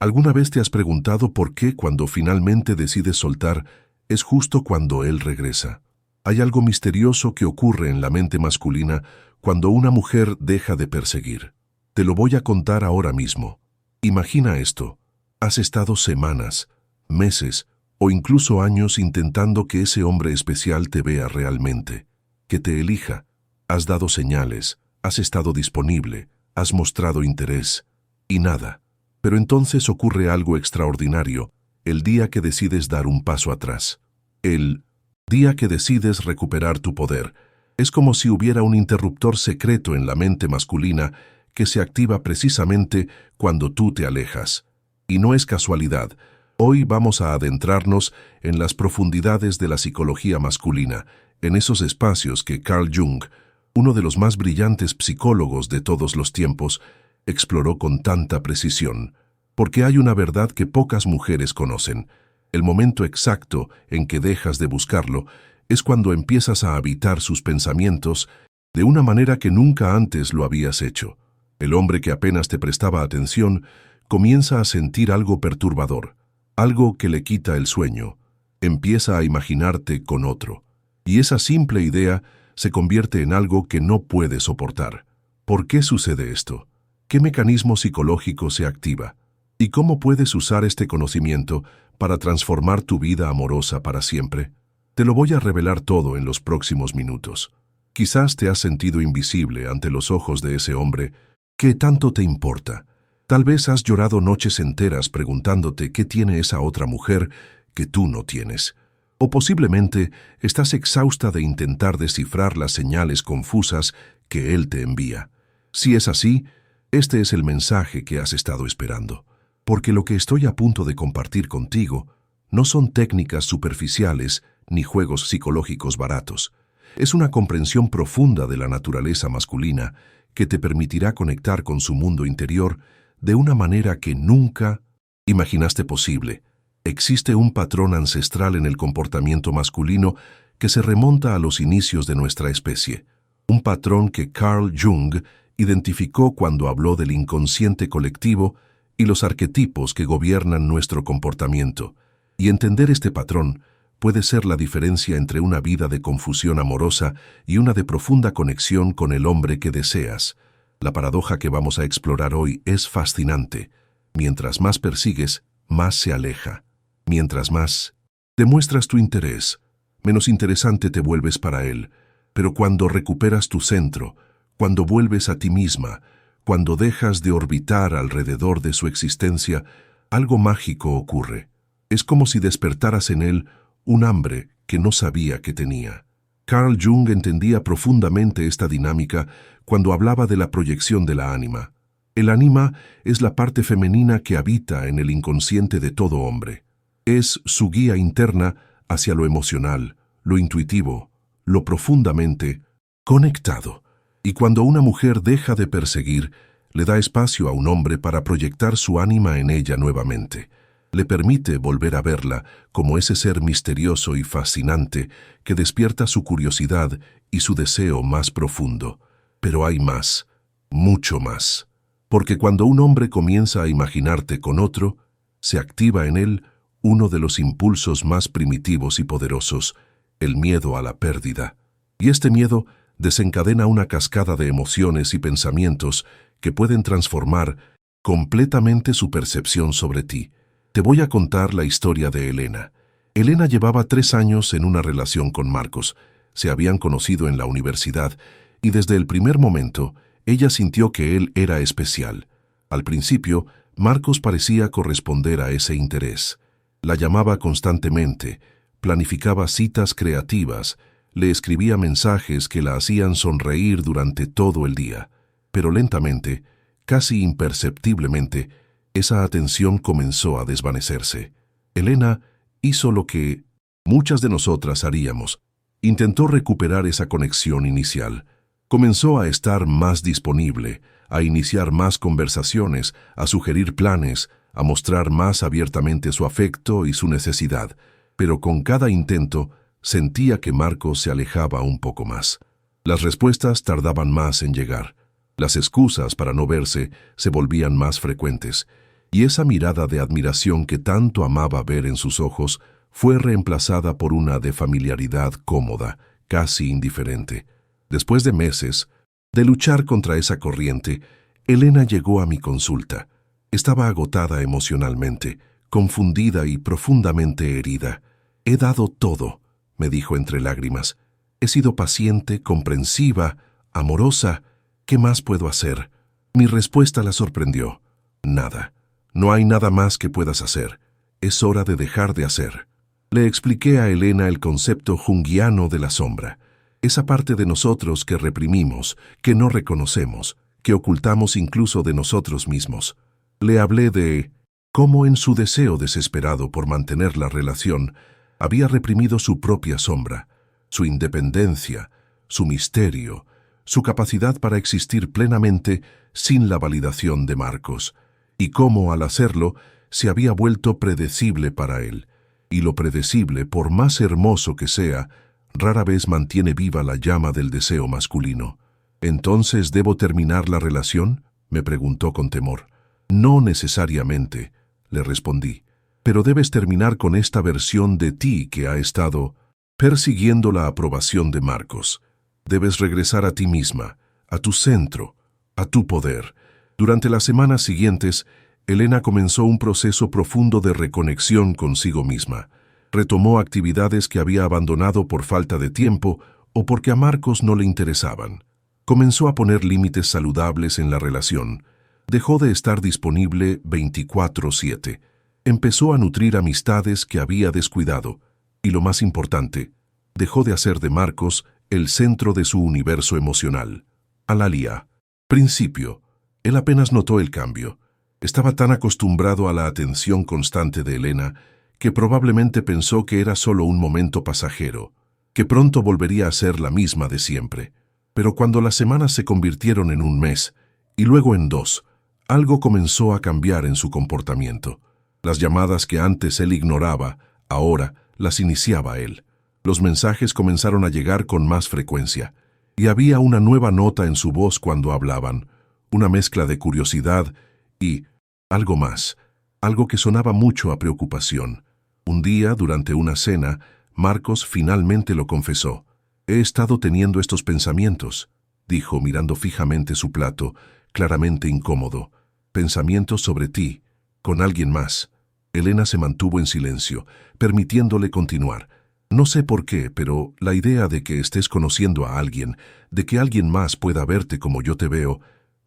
¿Alguna vez te has preguntado por qué cuando finalmente decides soltar es justo cuando él regresa? Hay algo misterioso que ocurre en la mente masculina cuando una mujer deja de perseguir. Te lo voy a contar ahora mismo. Imagina esto. Has estado semanas, meses o incluso años intentando que ese hombre especial te vea realmente, que te elija. Has dado señales, has estado disponible, has mostrado interés y nada. Pero entonces ocurre algo extraordinario, el día que decides dar un paso atrás. El día que decides recuperar tu poder. Es como si hubiera un interruptor secreto en la mente masculina que se activa precisamente cuando tú te alejas. Y no es casualidad. Hoy vamos a adentrarnos en las profundidades de la psicología masculina, en esos espacios que Carl Jung, uno de los más brillantes psicólogos de todos los tiempos, exploró con tanta precisión. Porque hay una verdad que pocas mujeres conocen. El momento exacto en que dejas de buscarlo es cuando empiezas a habitar sus pensamientos de una manera que nunca antes lo habías hecho. El hombre que apenas te prestaba atención comienza a sentir algo perturbador, algo que le quita el sueño. Empieza a imaginarte con otro. Y esa simple idea se convierte en algo que no puede soportar. ¿Por qué sucede esto? ¿Qué mecanismo psicológico se activa? ¿Y cómo puedes usar este conocimiento para transformar tu vida amorosa para siempre? Te lo voy a revelar todo en los próximos minutos. Quizás te has sentido invisible ante los ojos de ese hombre. ¿Qué tanto te importa? Tal vez has llorado noches enteras preguntándote qué tiene esa otra mujer que tú no tienes. O posiblemente estás exhausta de intentar descifrar las señales confusas que él te envía. Si es así, este es el mensaje que has estado esperando. Porque lo que estoy a punto de compartir contigo no son técnicas superficiales ni juegos psicológicos baratos. Es una comprensión profunda de la naturaleza masculina que te permitirá conectar con su mundo interior de una manera que nunca imaginaste posible. Existe un patrón ancestral en el comportamiento masculino que se remonta a los inicios de nuestra especie. Un patrón que Carl Jung identificó cuando habló del inconsciente colectivo y los arquetipos que gobiernan nuestro comportamiento. Y entender este patrón puede ser la diferencia entre una vida de confusión amorosa y una de profunda conexión con el hombre que deseas. La paradoja que vamos a explorar hoy es fascinante. Mientras más persigues, más se aleja. Mientras más demuestras tu interés, menos interesante te vuelves para él. Pero cuando recuperas tu centro, cuando vuelves a ti misma, cuando dejas de orbitar alrededor de su existencia, algo mágico ocurre. Es como si despertaras en él un hambre que no sabía que tenía. Carl Jung entendía profundamente esta dinámica cuando hablaba de la proyección de la ánima. El ánima es la parte femenina que habita en el inconsciente de todo hombre. Es su guía interna hacia lo emocional, lo intuitivo, lo profundamente conectado. Y cuando una mujer deja de perseguir, le da espacio a un hombre para proyectar su ánima en ella nuevamente. Le permite volver a verla como ese ser misterioso y fascinante que despierta su curiosidad y su deseo más profundo. Pero hay más, mucho más. Porque cuando un hombre comienza a imaginarte con otro, se activa en él uno de los impulsos más primitivos y poderosos, el miedo a la pérdida. Y este miedo desencadena una cascada de emociones y pensamientos que pueden transformar completamente su percepción sobre ti. Te voy a contar la historia de Elena. Elena llevaba 3 años en una relación con Marcos. Se habían conocido en la universidad y desde el primer momento ella sintió que él era especial. Al principio, Marcos parecía corresponder a ese interés. La llamaba constantemente, planificaba citas creativas, le escribía mensajes que la hacían sonreír durante todo el día. Pero lentamente, casi imperceptiblemente, esa atención comenzó a desvanecerse. Elena hizo lo que muchas de nosotras haríamos. Intentó recuperar esa conexión inicial. Comenzó a estar más disponible, a iniciar más conversaciones, a sugerir planes, a mostrar más abiertamente su afecto y su necesidad. Pero con cada intento, sentía que Marcos se alejaba un poco más. Las respuestas tardaban más en llegar. Las excusas para no verse se volvían más frecuentes. y esa mirada de admiración que tanto amaba ver en sus ojos fue reemplazada por una de familiaridad cómoda, casi indiferente. Después de meses de luchar contra esa corriente, Elena llegó a mi consulta. Estaba agotada emocionalmente, confundida y profundamente herida. «He dado todo», me dijo entre lágrimas. «He sido paciente, comprensiva, amorosa. ¿Qué más puedo hacer?» Mi respuesta la sorprendió. «Nada. No hay nada más que puedas hacer. Es hora de dejar de hacer». Le expliqué a Elena el concepto junguiano de la sombra, esa parte de nosotros que reprimimos, que no reconocemos, que ocultamos incluso de nosotros mismos. Le hablé de cómo en su deseo desesperado por mantener la relación, había reprimido su propia sombra, su independencia, su misterio, su capacidad para existir plenamente sin la validación de Marcos, y cómo al hacerlo se había vuelto predecible para él. Y lo predecible, por más hermoso que sea, rara vez mantiene viva la llama del deseo masculino. «¿Entonces debo terminar la relación?», me preguntó con temor. «No necesariamente», le respondí, «pero debes terminar con esta versión de ti que ha estado persiguiendo la aprobación de Marcos. Debes regresar a ti misma, a tu centro, a tu poder». Durante las semanas siguientes, Elena comenzó un proceso profundo de reconexión consigo misma. Retomó actividades que había abandonado por falta de tiempo o porque a Marcos no le interesaban. Comenzó a poner límites saludables en la relación. Dejó de estar disponible 24/7. Empezó a nutrir amistades que había descuidado. Y lo más importante, dejó de hacer de Marcos el centro de su universo emocional. Alalia. Principio. Él apenas notó el cambio. Estaba tan acostumbrado a la atención constante de Elena que probablemente pensó que era solo un momento pasajero, que pronto volvería a ser la misma de siempre. Pero cuando las semanas se convirtieron en un mes, y luego en 2, algo comenzó a cambiar en su comportamiento. Las llamadas que antes él ignoraba, ahora las iniciaba él. Los mensajes comenzaron a llegar con más frecuencia, y había una nueva nota en su voz cuando hablaban, una mezcla de curiosidad y algo más, algo que sonaba mucho a preocupación. Un día, durante una cena, Marcos finalmente lo confesó. «He estado teniendo estos pensamientos», dijo mirando fijamente su plato, claramente incómodo. «Pensamientos sobre ti, con alguien más». Elena se mantuvo en silencio, permitiéndole continuar. «No sé por qué, pero la idea de que estés conociendo a alguien, de que alguien más pueda verte como yo te veo,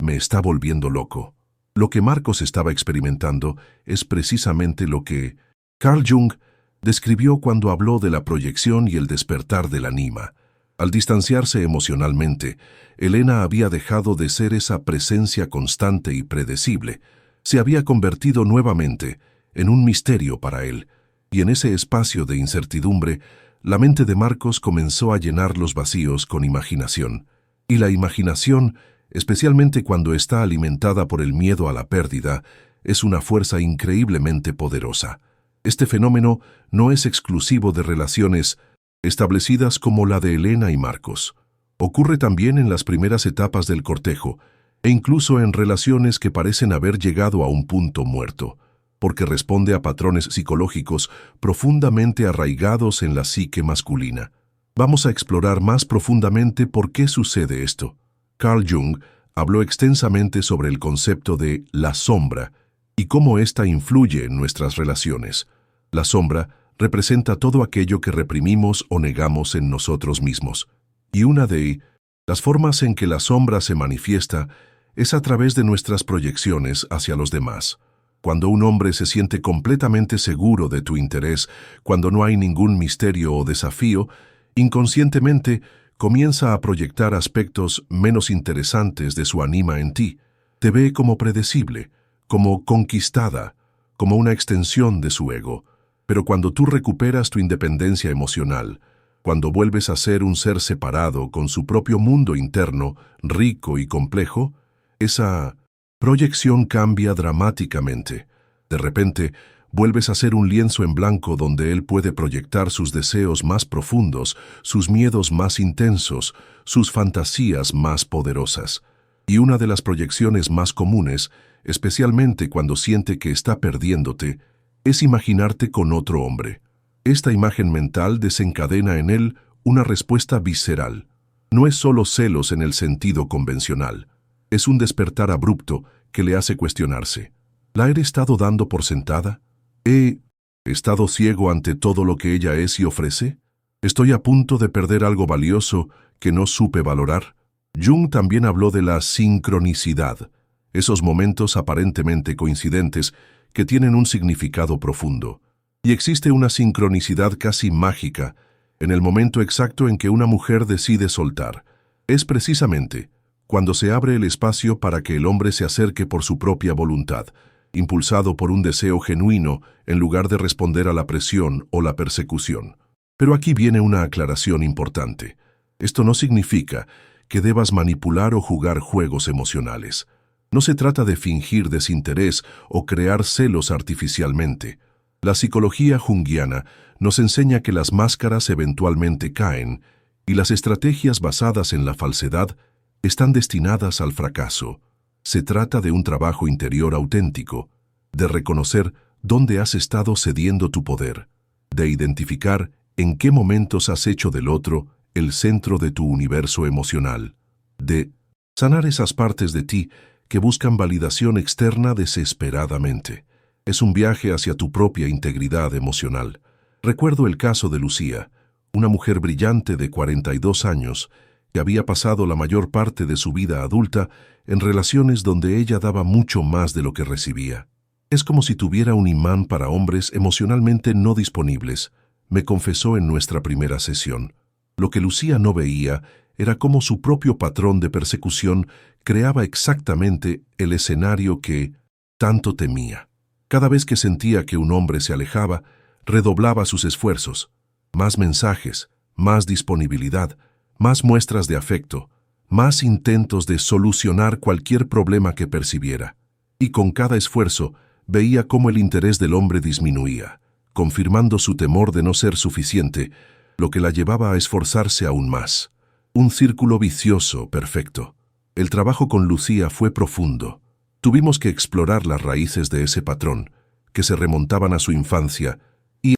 me está volviendo loco». Lo que Marcos estaba experimentando es precisamente lo que Carl Jung describió cuando habló de la proyección y el despertar del ánima. Al distanciarse emocionalmente, Elena había dejado de ser esa presencia constante y predecible. Se había convertido nuevamente en un misterio para él, y en ese espacio de incertidumbre, la mente de Marcos comenzó a llenar los vacíos con imaginación. Y la imaginación, especialmente cuando está alimentada por el miedo a la pérdida, es una fuerza increíblemente poderosa. Este fenómeno no es exclusivo de relaciones establecidas como la de Elena y Marcos. Ocurre también en las primeras etapas del cortejo, e incluso en relaciones que parecen haber llegado a un punto muerto, porque responde a patrones psicológicos profundamente arraigados en la psique masculina. Vamos a explorar más profundamente por qué sucede esto. Carl Jung habló extensamente sobre el concepto de la sombra y cómo ésta influye en nuestras relaciones. La sombra representa todo aquello que reprimimos o negamos en nosotros mismos. Y una de las formas en que la sombra se manifiesta es a través de nuestras proyecciones hacia los demás. Cuando un hombre se siente completamente seguro de tu interés, cuando no hay ningún misterio o desafío, inconscientemente comienza a proyectar aspectos menos interesantes de su ánima en ti. Te ve como predecible, como conquistada, como una extensión de su ego. Pero cuando tú recuperas tu independencia emocional, cuando vuelves a ser un ser separado con su propio mundo interno, rico y complejo, esa proyección cambia dramáticamente. De repente, vuelves a ser un lienzo en blanco donde él puede proyectar sus deseos más profundos, sus miedos más intensos, sus fantasías más poderosas. Y una de las proyecciones más comunes especialmente cuando siente que está perdiéndote, es imaginarte con otro hombre. Esta imagen mental desencadena en él una respuesta visceral. No es solo celos en el sentido convencional. Es un despertar abrupto que le hace cuestionarse. ¿La he estado dando por sentada? ¿He estado ciego ante todo lo que ella es y ofrece? ¿Estoy a punto de perder algo valioso que no supe valorar? Jung también habló de la sincronicidad, esos momentos aparentemente coincidentes que tienen un significado profundo. Y existe una sincronicidad casi mágica en el momento exacto en que una mujer decide soltar. Es precisamente cuando se abre el espacio para que el hombre se acerque por su propia voluntad, impulsado por un deseo genuino en lugar de responder a la presión o la persecución. Pero aquí viene una aclaración importante. Esto no significa que debas manipular o jugar juegos emocionales. No se trata de fingir desinterés o crear celos artificialmente. La psicología junguiana nos enseña que las máscaras eventualmente caen y las estrategias basadas en la falsedad están destinadas al fracaso. Se trata de un trabajo interior auténtico, de reconocer dónde has estado cediendo tu poder, de identificar en qué momentos has hecho del otro el centro de tu universo emocional, de sanar esas partes de ti que buscan validación externa desesperadamente. Es un viaje hacia tu propia integridad emocional. Recuerdo el caso de Lucía, una mujer brillante de 42 años que había pasado la mayor parte de su vida adulta en relaciones donde ella daba mucho más de lo que recibía. Es como si tuviera un imán para hombres emocionalmente no disponibles, me confesó en nuestra primera sesión. Lo que Lucía no veía era cómo su propio patrón de persecución creaba exactamente el escenario que tanto temía. Cada vez que sentía que un hombre se alejaba, redoblaba sus esfuerzos. Más mensajes, más disponibilidad, más muestras de afecto, más intentos de solucionar cualquier problema que percibiera. Y con cada esfuerzo veía cómo el interés del hombre disminuía, confirmando su temor de no ser suficiente, lo que la llevaba a esforzarse aún más. Un círculo vicioso perfecto. El trabajo con Lucía fue profundo. Tuvimos que explorar las raíces de ese patrón, que se remontaban a su infancia y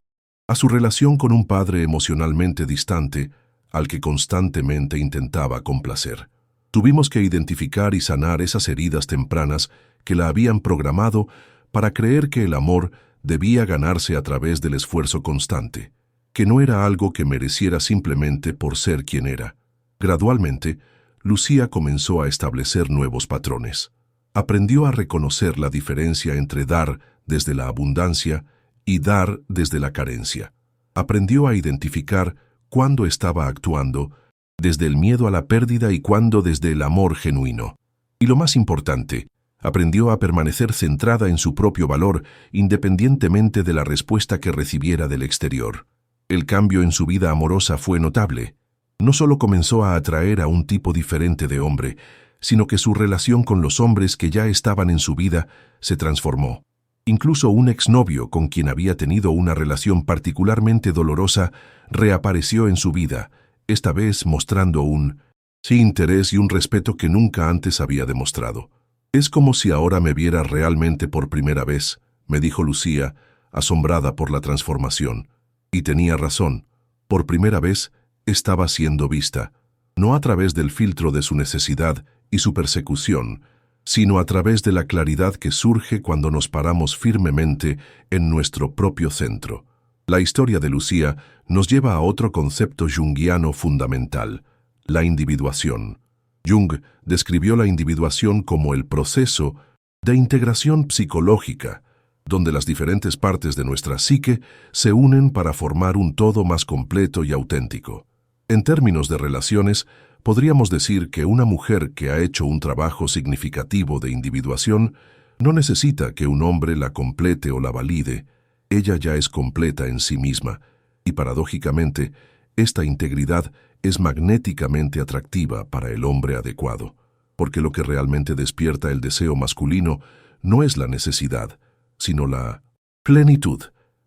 a su relación con un padre emocionalmente distante, al que constantemente intentaba complacer. Tuvimos que identificar y sanar esas heridas tempranas que la habían programado para creer que el amor debía ganarse a través del esfuerzo constante, que no era algo que mereciera simplemente por ser quien era. Gradualmente, Lucía comenzó a establecer nuevos patrones. Aprendió a reconocer la diferencia entre dar desde la abundancia y dar desde la carencia. Aprendió a identificar cuándo estaba actuando desde el miedo a la pérdida y cuándo desde el amor genuino. Y lo más importante, aprendió a permanecer centrada en su propio valor independientemente de la respuesta que recibiera del exterior. El cambio en su vida amorosa fue notable. No solo comenzó a atraer a un tipo diferente de hombre, sino que su relación con los hombres que ya estaban en su vida se transformó. Incluso un exnovio con quien había tenido una relación particularmente dolorosa reapareció en su vida, esta vez mostrando un interés y un respeto que nunca antes había demostrado. «Es como si ahora me viera realmente por primera vez», me dijo Lucía, asombrada por la transformación. Y tenía razón. Por primera vez estaba siendo vista, no a través del filtro de su necesidad y su persecución, sino a través de la claridad que surge cuando nos paramos firmemente en nuestro propio centro. La historia de Lucía nos lleva a otro concepto junguiano fundamental, la individuación. Jung describió la individuación como el proceso de integración psicológica, donde las diferentes partes de nuestra psique se unen para formar un todo más completo y auténtico. En términos de relaciones, podríamos decir que una mujer que ha hecho un trabajo significativo de individuación no necesita que un hombre la complete o la valide. Ella ya es completa en sí misma, y paradójicamente, esta integridad es magnéticamente atractiva para el hombre adecuado, porque lo que realmente despierta el deseo masculino no es la necesidad, sino la plenitud.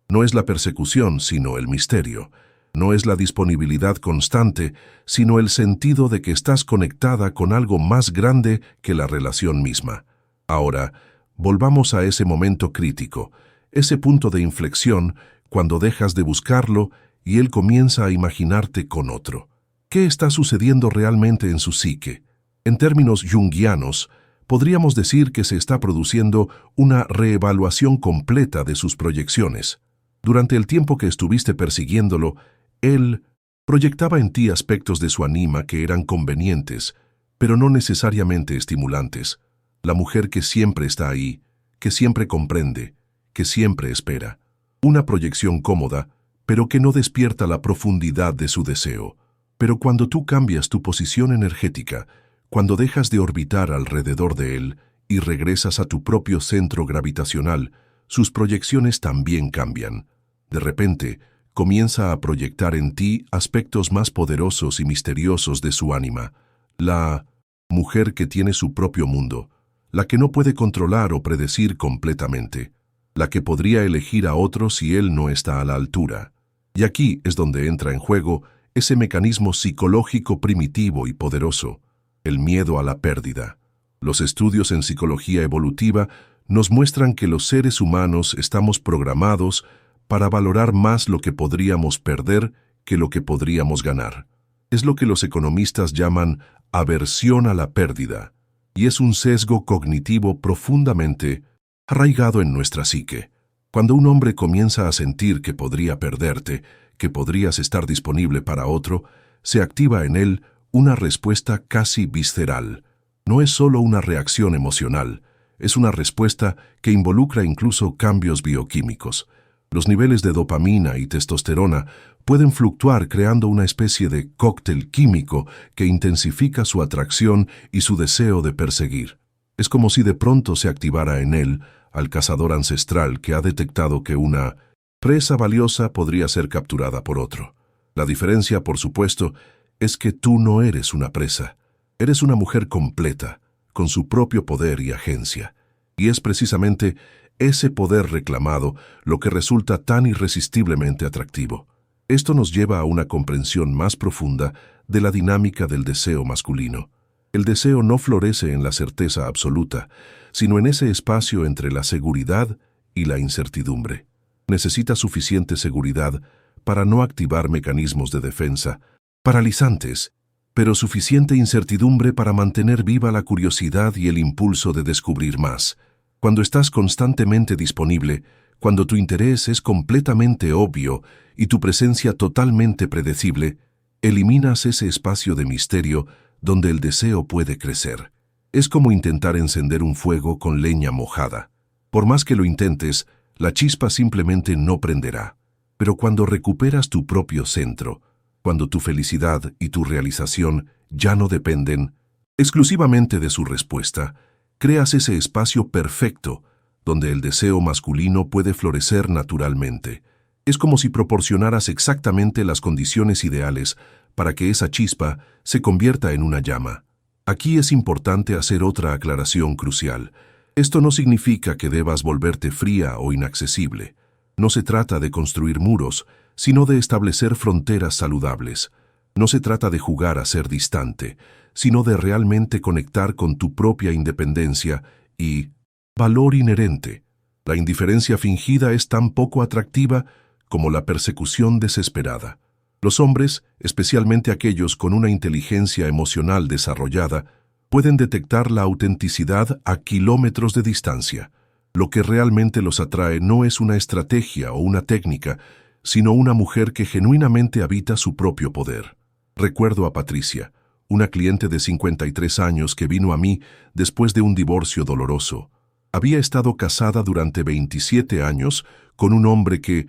No es la persecución, sino el misterio. No es la disponibilidad constante, sino el sentido de que estás conectada con algo más grande que la relación misma. Ahora, Volvamos a ese momento crítico, ese punto de inflexión cuando dejas de buscarlo y él comienza a imaginarte con otro. ¿Qué está sucediendo realmente en su psique? En términos junguianos, podríamos decir que se está produciendo una reevaluación completa de sus proyecciones. Durante el tiempo que estuviste persiguiéndolo, él proyectaba en ti aspectos de su ánima que eran convenientes, pero no necesariamente estimulantes. La mujer que siempre está ahí, que siempre comprende, que siempre espera. Una proyección cómoda, pero que no despierta la profundidad de su deseo. Pero cuando tú cambias tu posición energética, cuando dejas de orbitar alrededor de él y regresas a tu propio centro gravitacional, sus proyecciones también cambian. De repente, comienza a proyectar en ti aspectos más poderosos y misteriosos de su ánima. La mujer que tiene su propio mundo, la que no puede controlar o predecir completamente, la que podría elegir a otro si él no está a la altura. Y aquí es donde entra en juego ese mecanismo psicológico primitivo y poderoso, el miedo a la pérdida. Los estudios en psicología evolutiva nos muestran que los seres humanos estamos programados para valorar más lo que podríamos perder que lo que podríamos ganar. Es lo que los economistas llaman aversión a la pérdida, y es un sesgo cognitivo profundamente arraigado en nuestra psique. Cuando un hombre comienza a sentir que podría perderte, que podrías estar disponible para otro, se activa en él una respuesta casi visceral. No es solo una reacción emocional, es una respuesta que involucra incluso cambios bioquímicos. Los niveles de dopamina y testosterona pueden fluctuar creando una especie de cóctel químico que intensifica su atracción y su deseo de perseguir. Es como si de pronto se activara en él al cazador ancestral que ha detectado que una presa valiosa podría ser capturada por otro. La diferencia, por supuesto, es que tú no eres una presa. Eres una mujer completa, con su propio poder y agencia. Y es precisamente ese poder reclamado lo que resulta tan irresistiblemente atractivo. Esto nos lleva a una comprensión más profunda de la dinámica del deseo masculino. El deseo no florece en la certeza absoluta, sino en ese espacio entre la seguridad y la incertidumbre. Necesita suficiente seguridad para no activar mecanismos de defensa paralizantes, pero suficiente incertidumbre para mantener viva la curiosidad y el impulso de descubrir más. Cuando estás constantemente disponible, cuando tu interés es completamente obvio y tu presencia totalmente predecible, eliminas ese espacio de misterio donde el deseo puede crecer. Es como intentar encender un fuego con leña mojada. Por más que lo intentes, la chispa simplemente no prenderá. Pero cuando recuperas tu propio centro, cuando tu felicidad y tu realización ya no dependen exclusivamente de su respuesta, creas ese espacio perfecto donde el deseo masculino puede florecer naturalmente. Es como si proporcionaras exactamente las condiciones ideales para que esa chispa se convierta en una llama. Aquí es importante hacer otra aclaración crucial. Esto no significa que debas volverte fría o inaccesible. No se trata de construir muros, sino de establecer fronteras saludables. No se trata de jugar a ser distante, sino de realmente conectar con tu propia independencia y valor inherente. La indiferencia fingida es tan poco atractiva como la persecución desesperada. Los hombres, especialmente aquellos con una inteligencia emocional desarrollada, pueden detectar la autenticidad a kilómetros de distancia. Lo que realmente los atrae no es una estrategia o una técnica, sino una mujer que genuinamente habita su propio poder. Recuerdo a Patricia, una cliente de 53 años que vino a mí después de un divorcio doloroso. Había estado casada durante 27 años con un hombre que,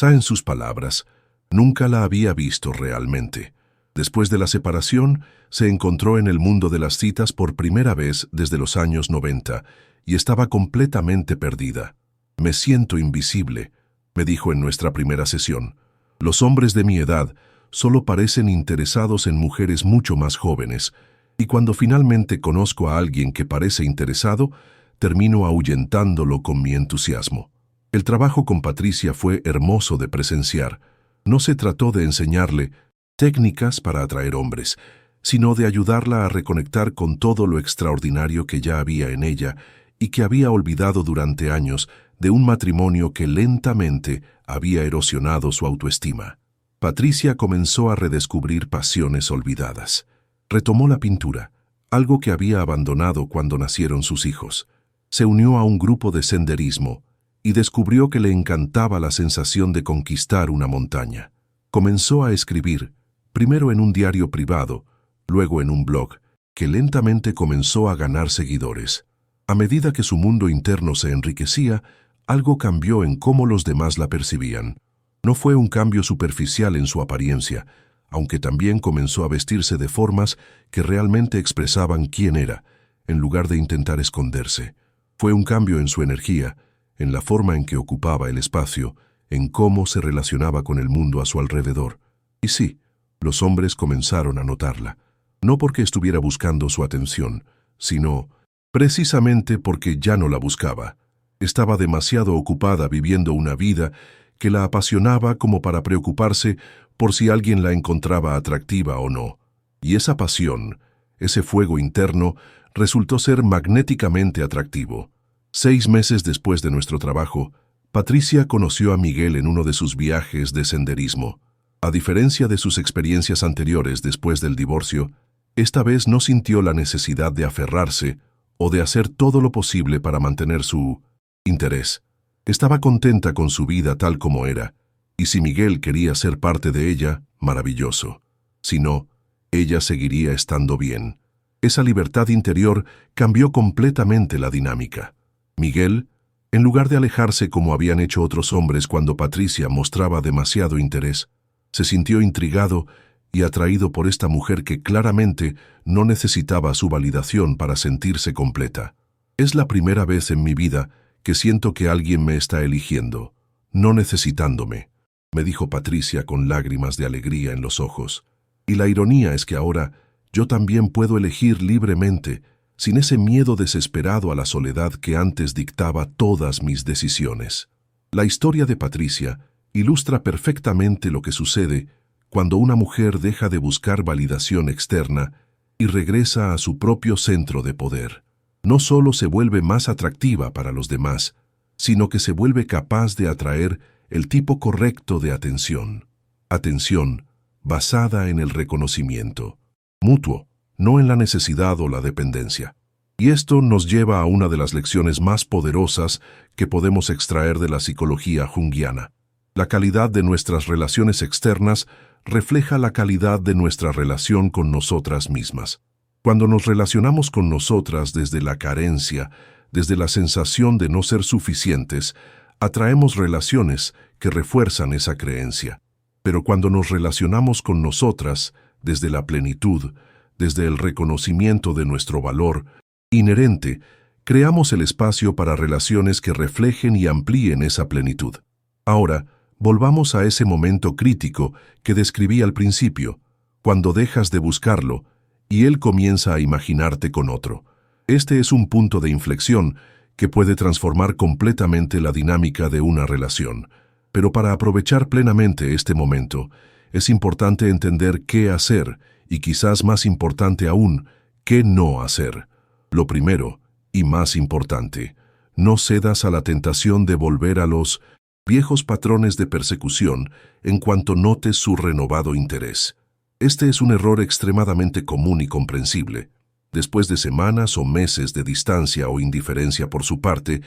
en sus palabras, nunca la había visto realmente. Después de la separación, se encontró en el mundo de las citas por primera vez desde los años 90 y estaba completamente perdida. «Me siento invisible», me dijo en nuestra primera sesión. «Los hombres de mi edad solo parecen interesados en mujeres mucho más jóvenes, y cuando finalmente conozco a alguien que parece interesado, termino ahuyentándolo con mi entusiasmo». El trabajo con Patricia fue hermoso de presenciar. No se trató de enseñarle técnicas para atraer hombres, sino de ayudarla a reconectar con todo lo extraordinario que ya había en ella y que había olvidado durante años de un matrimonio que lentamente había erosionado su autoestima. Patricia comenzó a redescubrir pasiones olvidadas. Retomó la pintura, algo que había abandonado cuando nacieron sus hijos. Se unió a un grupo de senderismo y descubrió que le encantaba la sensación de conquistar una montaña. Comenzó a escribir, primero en un diario privado, luego en un blog, que lentamente comenzó a ganar seguidores. A medida que su mundo interno se enriquecía, algo cambió en cómo los demás la percibían. No fue un cambio superficial en su apariencia, aunque también comenzó a vestirse de formas que realmente expresaban quién era, en lugar de intentar esconderse. Fue un cambio en su energía, en la forma en que ocupaba el espacio, en cómo se relacionaba con el mundo a su alrededor. Y sí, los hombres comenzaron a notarla, no porque estuviera buscando su atención, sino precisamente porque ya no la buscaba. Estaba demasiado ocupada viviendo una vida que la apasionaba como para preocuparse por si alguien la encontraba atractiva o no. Y esa pasión, ese fuego interno, resultó ser magnéticamente atractivo. 6 meses después de nuestro trabajo, Patricia conoció a Miguel en uno de sus viajes de senderismo. A diferencia de sus experiencias anteriores después del divorcio, esta vez no sintió la necesidad de aferrarse o de hacer todo lo posible para mantener su interés. Estaba contenta con su vida tal como era, y si Miguel quería ser parte de ella, maravilloso. Si no, ella seguiría estando bien. Esa libertad interior cambió completamente la dinámica. Miguel, en lugar de alejarse como habían hecho otros hombres cuando Patricia mostraba demasiado interés, se sintió intrigado y atraído por esta mujer que claramente no necesitaba su validación para sentirse completa. Es la primera vez en mi vida que siento que alguien me está eligiendo, no necesitándome, me dijo Patricia con lágrimas de alegría en los ojos. Y la ironía es que ahora yo también puedo elegir libremente, sin ese miedo desesperado a la soledad que antes dictaba todas mis decisiones. La historia de Patricia ilustra perfectamente lo que sucede cuando una mujer deja de buscar validación externa y regresa a su propio centro de poder. No solo se vuelve más atractiva para los demás, sino que se vuelve capaz de atraer el tipo correcto de atención. Atención basada en el reconocimiento mutuo, no en la necesidad o la dependencia. Y esto nos lleva a una de las lecciones más poderosas que podemos extraer de la psicología junguiana. La calidad de nuestras relaciones externas refleja la calidad de nuestra relación con nosotras mismas. Cuando nos relacionamos con nosotras desde la carencia, desde la sensación de no ser suficientes, atraemos relaciones que refuerzan esa creencia. Pero cuando nos relacionamos con nosotras desde la plenitud, desde el reconocimiento de nuestro valor inherente, creamos el espacio para relaciones que reflejen y amplíen esa plenitud. Ahora, volvamos a ese momento crítico que describí al principio, cuando dejas de buscarlo y él comienza a imaginarte con otro. Este es un punto de inflexión que puede transformar completamente la dinámica de una relación. Pero para aprovechar plenamente este momento, es importante entender qué hacer y quizás más importante aún, qué no hacer. Lo primero, y más importante, no cedas a la tentación de volver a los viejos patrones de persecución en cuanto notes su renovado interés. Este es un error extremadamente común y comprensible. Después de semanas o meses de distancia o indiferencia por su parte,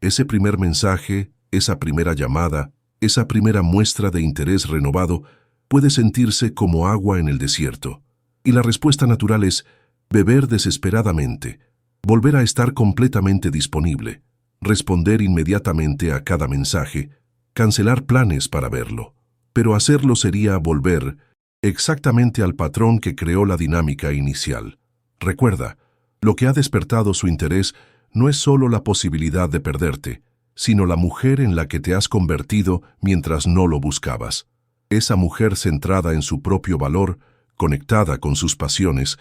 ese primer mensaje, esa primera llamada, esa primera muestra de interés renovado puede sentirse como agua en el desierto. Y la respuesta natural es beber desesperadamente, volver a estar completamente disponible, responder inmediatamente a cada mensaje, cancelar planes para verlo. Pero hacerlo sería volver exactamente al patrón que creó la dinámica inicial. Recuerda, lo que ha despertado su interés no es solo la posibilidad de perderte, sino la mujer en la que te has convertido mientras no lo buscabas. Esa mujer centrada en su propio valor, conectada con sus pasiones,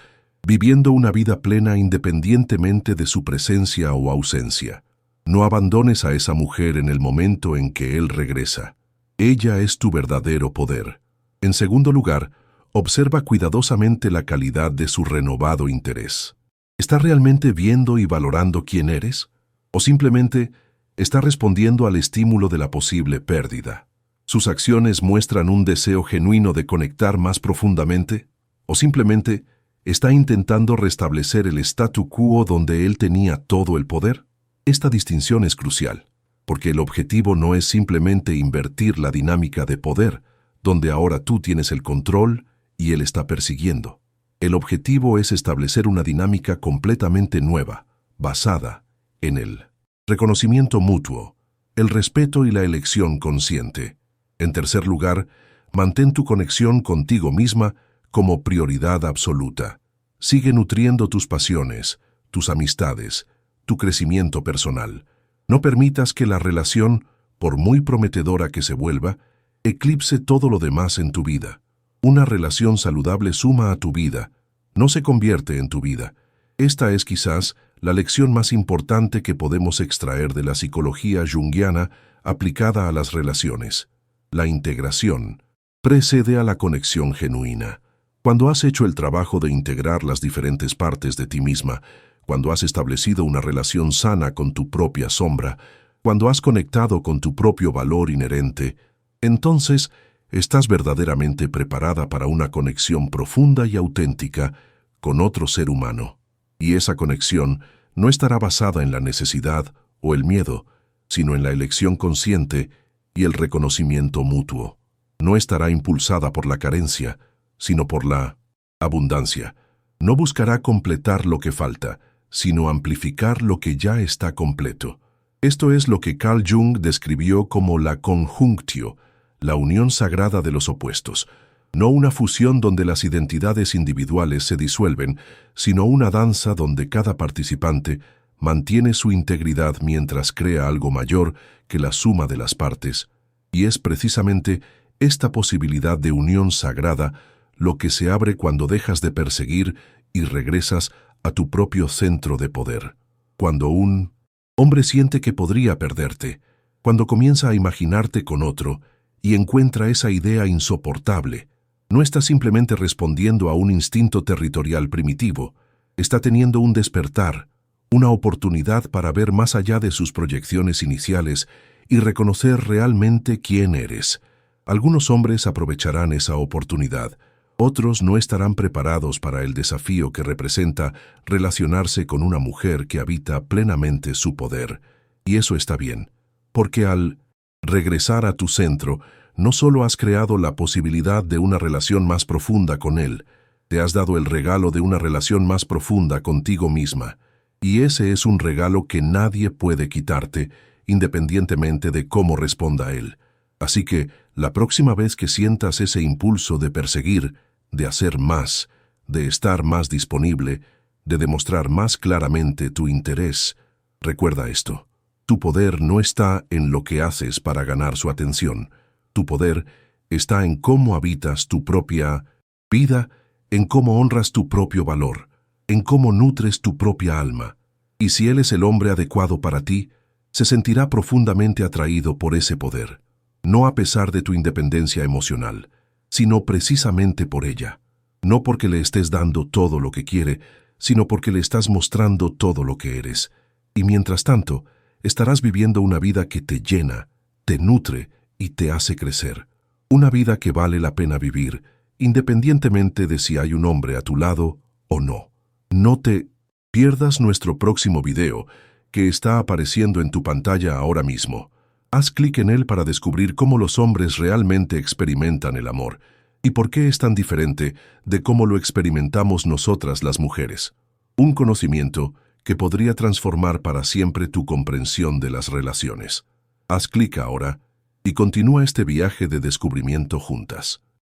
viviendo una vida plena independientemente de su presencia o ausencia. No abandones a esa mujer en el momento en que él regresa. Ella es tu verdadero poder. En segundo lugar, observa cuidadosamente la calidad de su renovado interés. ¿Está realmente viendo y valorando quién eres? o simplemente está respondiendo al estímulo de la posible pérdida. ¿Sus acciones muestran un deseo genuino de conectar más profundamente? ¿O simplemente está intentando restablecer el statu quo donde él tenía todo el poder? Esta distinción es crucial, porque el objetivo no es simplemente invertir la dinámica de poder, donde ahora tú tienes el control y él está persiguiendo. El objetivo es establecer una dinámica completamente nueva, basada en el reconocimiento mutuo, el respeto y la elección consciente. En tercer lugar, mantén tu conexión contigo misma como prioridad absoluta. Sigue nutriendo tus pasiones, tus amistades, tu crecimiento personal. No permitas que la relación, por muy prometedora que se vuelva, eclipse todo lo demás en tu vida. Una relación saludable suma a tu vida, no se convierte en tu vida. Esta es quizás la lección más importante que podemos extraer de la psicología junguiana aplicada a las relaciones. La integración precede a la conexión genuina. Cuando has hecho el trabajo de integrar las diferentes partes de ti misma, cuando has establecido una relación sana con tu propia sombra, cuando has conectado con tu propio valor inherente, entonces estás verdaderamente preparada para una conexión profunda y auténtica con otro ser humano. Y esa conexión no estará basada en la necesidad o el miedo, sino en la elección consciente y el reconocimiento mutuo. No estará impulsada por la carencia, sino por la abundancia. No buscará completar lo que falta, sino amplificar lo que ya está completo. Esto es lo que Carl Jung describió como la conjunctio, la unión sagrada de los opuestos. No una fusión donde las identidades individuales se disuelven, sino una danza donde cada participante mantiene su integridad mientras crea algo mayor que la suma de las partes. Y es precisamente esta posibilidad de unión sagrada lo que se abre cuando dejas de perseguir y regresas a tu propio centro de poder. Cuando un hombre siente que podría perderte, cuando comienza a imaginarte con otro y encuentra esa idea insoportable, no está simplemente respondiendo a un instinto territorial primitivo, está teniendo un despertar, una oportunidad para ver más allá de sus proyecciones iniciales y reconocer realmente quién eres. Algunos hombres aprovecharán esa oportunidad, otros no estarán preparados para el desafío que representa relacionarse con una mujer que habita plenamente su poder. Y eso está bien, porque al regresar a tu centro, no solo has creado la posibilidad de una relación más profunda con él, te has dado el regalo de una relación más profunda contigo misma. Y ese es un regalo que nadie puede quitarte, independientemente de cómo responda él. Así que, la próxima vez que sientas ese impulso de perseguir, de hacer más, de estar más disponible, de demostrar más claramente tu interés, recuerda esto. Tu poder no está en lo que haces para ganar su atención. Tu poder está en cómo habitas tu propia vida, en cómo honras tu propio valor, en cómo nutres tu propia alma. Y si él es el hombre adecuado para ti, se sentirá profundamente atraído por ese poder, no a pesar de tu independencia emocional, sino precisamente por ella. No porque le estés dando todo lo que quiere, sino porque le estás mostrando todo lo que eres. Y mientras tanto, estarás viviendo una vida que te llena, te nutre y te hace crecer. Una vida que vale la pena vivir, independientemente de si hay un hombre a tu lado o no. No te pierdas nuestro próximo video, que está apareciendo en tu pantalla ahora mismo. Haz clic en él para descubrir cómo los hombres realmente experimentan el amor y por qué es tan diferente de cómo lo experimentamos nosotras las mujeres. Un conocimiento que podría transformar para siempre tu comprensión de las relaciones. Haz clic ahora y continúa este viaje de descubrimiento juntas.